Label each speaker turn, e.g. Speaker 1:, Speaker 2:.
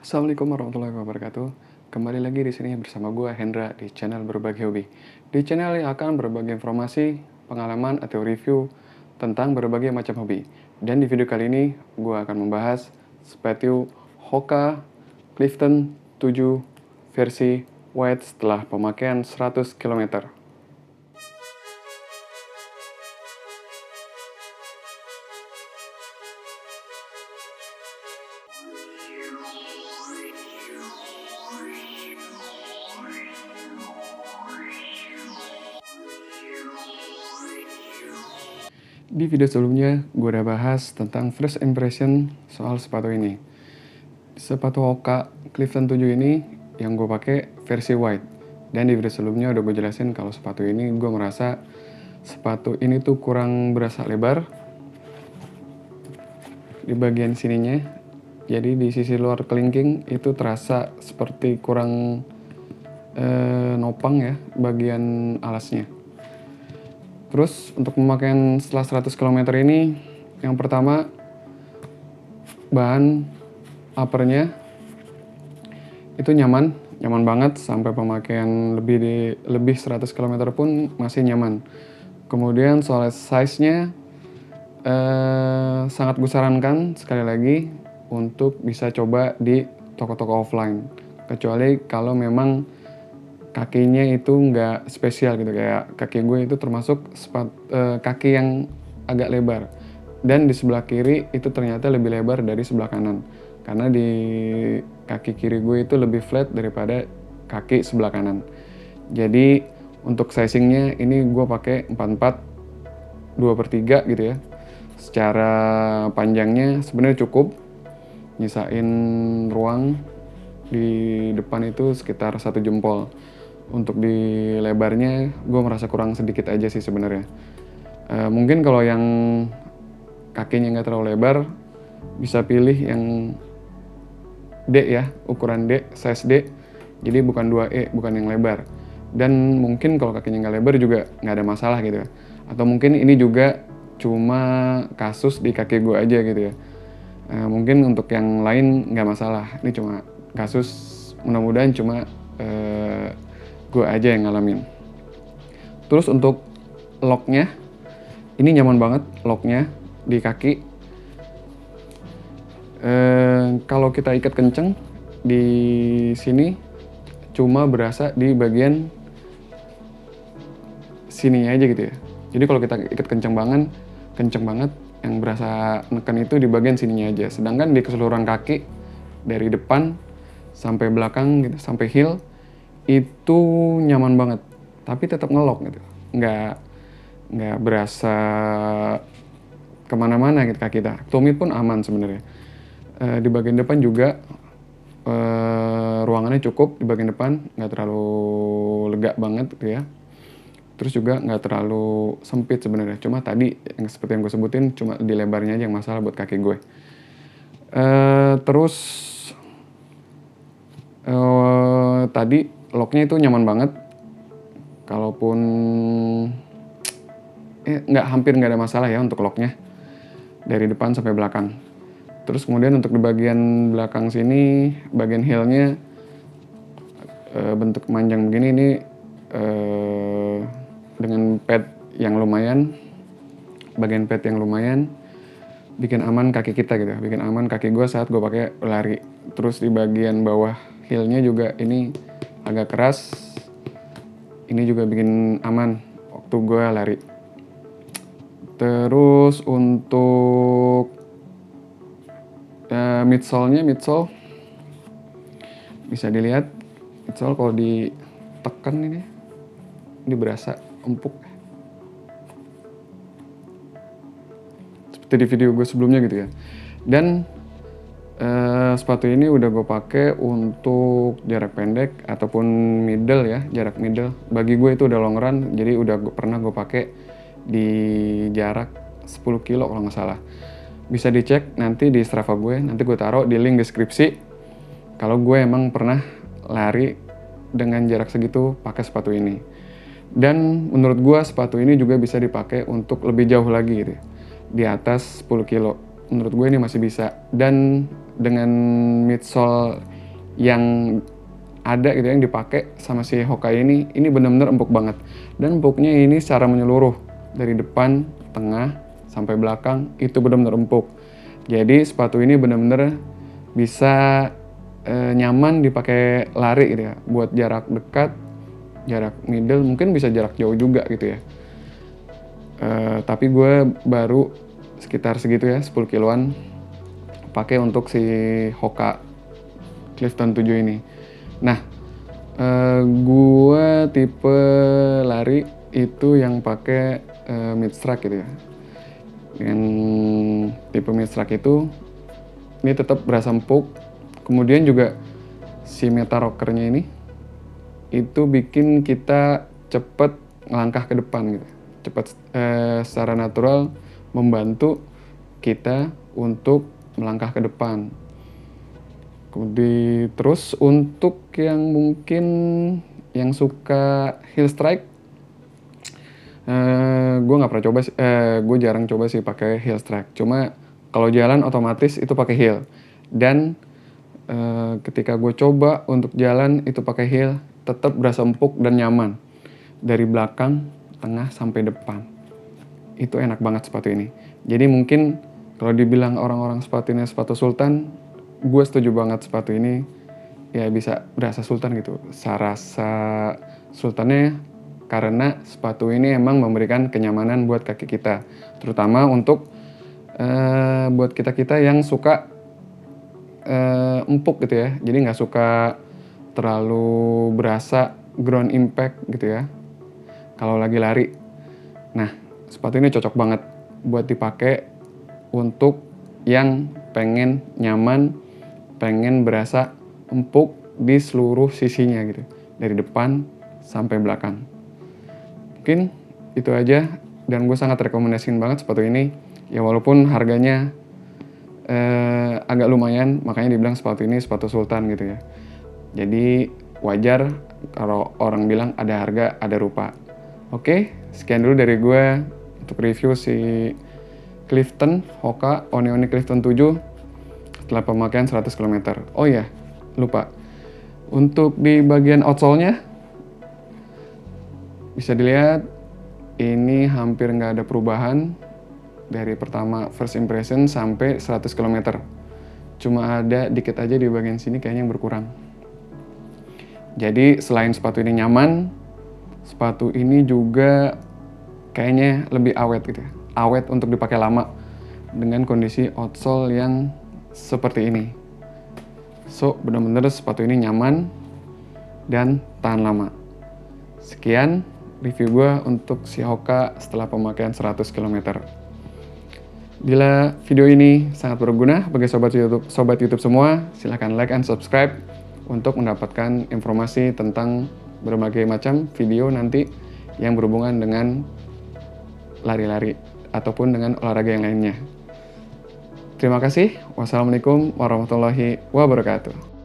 Speaker 1: Assalamualaikum warahmatullahi wabarakatuh. Kembali lagi di sini bersama gue Hendra di channel Berbagi Hobi. Di channel yang akan berbagi informasi, pengalaman atau review tentang berbagai macam hobi. Dan di video kali ini gue akan membahas sepatu Hoka Clifton 7 versi white setelah pemakaian 100 km. Di video sebelumnya, gue udah bahas tentang first impression soal sepatu ini. Sepatu Hoka Clifton 7 ini yang gue pakai versi white. Dan di video sebelumnya udah gue jelasin kalau sepatu ini gue merasa sepatu ini tuh kurang berasa lebar di bagian sininya. Jadi di sisi luar kelingking itu terasa seperti kurang nopang ya bagian alasnya. Terus untuk pemakaian setelah 100 km ini, yang pertama bahan uppernya itu nyaman banget sampai pemakaian lebih 100 km pun masih nyaman. Kemudian soal size-nya sangat gue sarankan sekali lagi untuk bisa coba di toko-toko offline. Kecuali kalau memang kakinya itu nggak spesial gitu, kayak kaki gue itu termasuk kaki yang agak lebar. Dan di sebelah kiri itu ternyata lebih lebar dari sebelah kanan. Karena di kaki kiri gue itu lebih flat daripada kaki sebelah kanan. Jadi untuk sizingnya ini gue pakai 44 2/3 gitu ya. Secara panjangnya sebenarnya cukup, nyisain ruang di depan itu sekitar 1 jempol. Untuk di lebarnya gue merasa kurang sedikit aja sih sebenarnya. Mungkin kalau yang kakinya nggak terlalu lebar bisa pilih yang D ya, ukuran D, size D. Jadi bukan 2E, bukan yang lebar. Dan mungkin kalau kakinya nggak lebar juga nggak ada masalah gitu ya. Atau mungkin ini juga cuma kasus di kaki gue aja gitu ya. Mungkin untuk yang lain nggak masalah. Ini cuma kasus, mudah-mudahan cuma gue aja yang ngalamin. Terus untuk locknya, ini nyaman banget locknya di kaki. Kalau kita ikat kenceng di sini cuma berasa di bagian sininya aja gitu ya. Jadi kalau kita ikat kenceng banget yang berasa neken itu di bagian sininya aja. Sedangkan di keseluruhan kaki dari depan sampai belakang gitu, sampai heel itu nyaman banget, tapi tetap ngelok gitu, nggak berasa kemana-mana gitu kaki kita. Tumit pun aman sebenarnya. Di bagian depan juga ruangannya cukup di bagian depan, nggak terlalu lega banget gitu ya. Terus juga nggak terlalu sempit sebenarnya. Cuma tadi yang seperti yang gue sebutin, cuma di lebarnya aja yang masalah buat kaki gue. Terus tadi locknya itu nyaman banget. Kalaupun hampir nggak ada masalah ya untuk locknya dari depan sampai belakang. Terus kemudian untuk di bagian belakang sini, bagian heelnya bentuk manjang begini, ini dengan pad yang lumayan, bagian pad yang lumayan bikin aman kaki kita gitu, bikin aman kaki gue saat gue pakai lari. Terus di bagian bawah heelnya juga ini agak keras, ini juga bikin aman waktu gue lari. Terus untuk midsole bisa dilihat, midsole kalau ditekan ini berasa empuk seperti di video gue sebelumnya gitu ya. Dan sepatu ini udah gue pakai untuk jarak pendek ataupun middle ya, jarak middle. Bagi gue itu udah long run, jadi udah pernah gue pakai di jarak 10 kilo kalau nggak salah. Bisa dicek nanti di Strava gue, nanti gue taruh di link deskripsi. Kalau gue emang pernah lari dengan jarak segitu pakai sepatu ini. Dan menurut gue sepatu ini juga bisa dipakai untuk lebih jauh lagi gitu, di atas 10 kilo. menurut gue ini masih bisa. Dan dengan midsole yang ada gitu yang dipakai sama si Hoka ini benar-benar empuk banget. Dan empuknya ini secara menyeluruh dari depan, tengah, sampai belakang itu benar-benar empuk. Jadi sepatu ini benar-benar bisa nyaman dipakai lari gitu ya, buat jarak dekat, jarak middle, mungkin bisa jarak jauh juga gitu ya. Tapi gue baru sekitar segitu ya, 10 kiloan pakai untuk si Hoka Clifton 7 ini. Nah, gue tipe lari itu yang pakai mid-strike gitu ya. Dengan tipe mid-strike itu ini tetap berasa empuk. Kemudian juga si meta rockernya ini itu bikin kita cepet ngelangkah ke depan gitu. Cepat secara natural membantu kita untuk melangkah ke depan. Kemudian terus untuk yang mungkin yang suka heel strike, gue nggak pernah coba sih, gue jarang coba sih pakai heel strike. Cuma kalau jalan otomatis itu pakai heel. Dan ketika gue coba untuk jalan itu pakai heel, tetap berasa empuk dan nyaman dari belakang, tengah sampai depan. Itu enak banget sepatu ini. Jadi mungkin kalau dibilang orang-orang sepatunya sepatu sultan, gue setuju banget sepatu ini ya bisa berasa sultan gitu. Rasa sultannya karena sepatu ini emang memberikan kenyamanan buat kaki kita, terutama untuk buat kita yang suka empuk gitu ya. Jadi nggak suka terlalu berasa ground impact gitu ya kalau lagi lari. Nah, sepatu ini cocok banget buat dipakai untuk yang pengen nyaman, pengen berasa empuk di seluruh sisinya gitu, dari depan sampai belakang. Mungkin itu aja, dan gue sangat rekomendasiin banget sepatu ini. Ya walaupun harganya agak lumayan, makanya dibilang sepatu ini sepatu sultan gitu ya. Jadi wajar kalau orang bilang ada harga, ada rupa. Oke, sekian dulu dari gue untuk review si Clifton Hoka One Clifton 7 setelah pemakaian 100 km. Oh iya, lupa. Untuk di bagian outsole-nya bisa dilihat ini hampir nggak ada perubahan dari pertama first impression sampai 100 km. Cuma ada dikit aja di bagian sini kayaknya yang berkurang. Jadi selain sepatu ini nyaman, sepatu ini juga kayaknya lebih awet gitu ya. Awet untuk dipakai lama dengan kondisi outsole yang seperti ini. So, benar-benar sepatu ini nyaman dan tahan lama. Sekian review gue untuk si Hoka setelah pemakaian 100 km. Bila video ini sangat berguna bagi sobat YouTube semua, silahkan like and subscribe untuk mendapatkan informasi tentang berbagai macam video nanti yang berhubungan dengan lari-lari ataupun dengan olahraga yang lainnya. Terima kasih. Wassalamualaikum warahmatullahi wabarakatuh.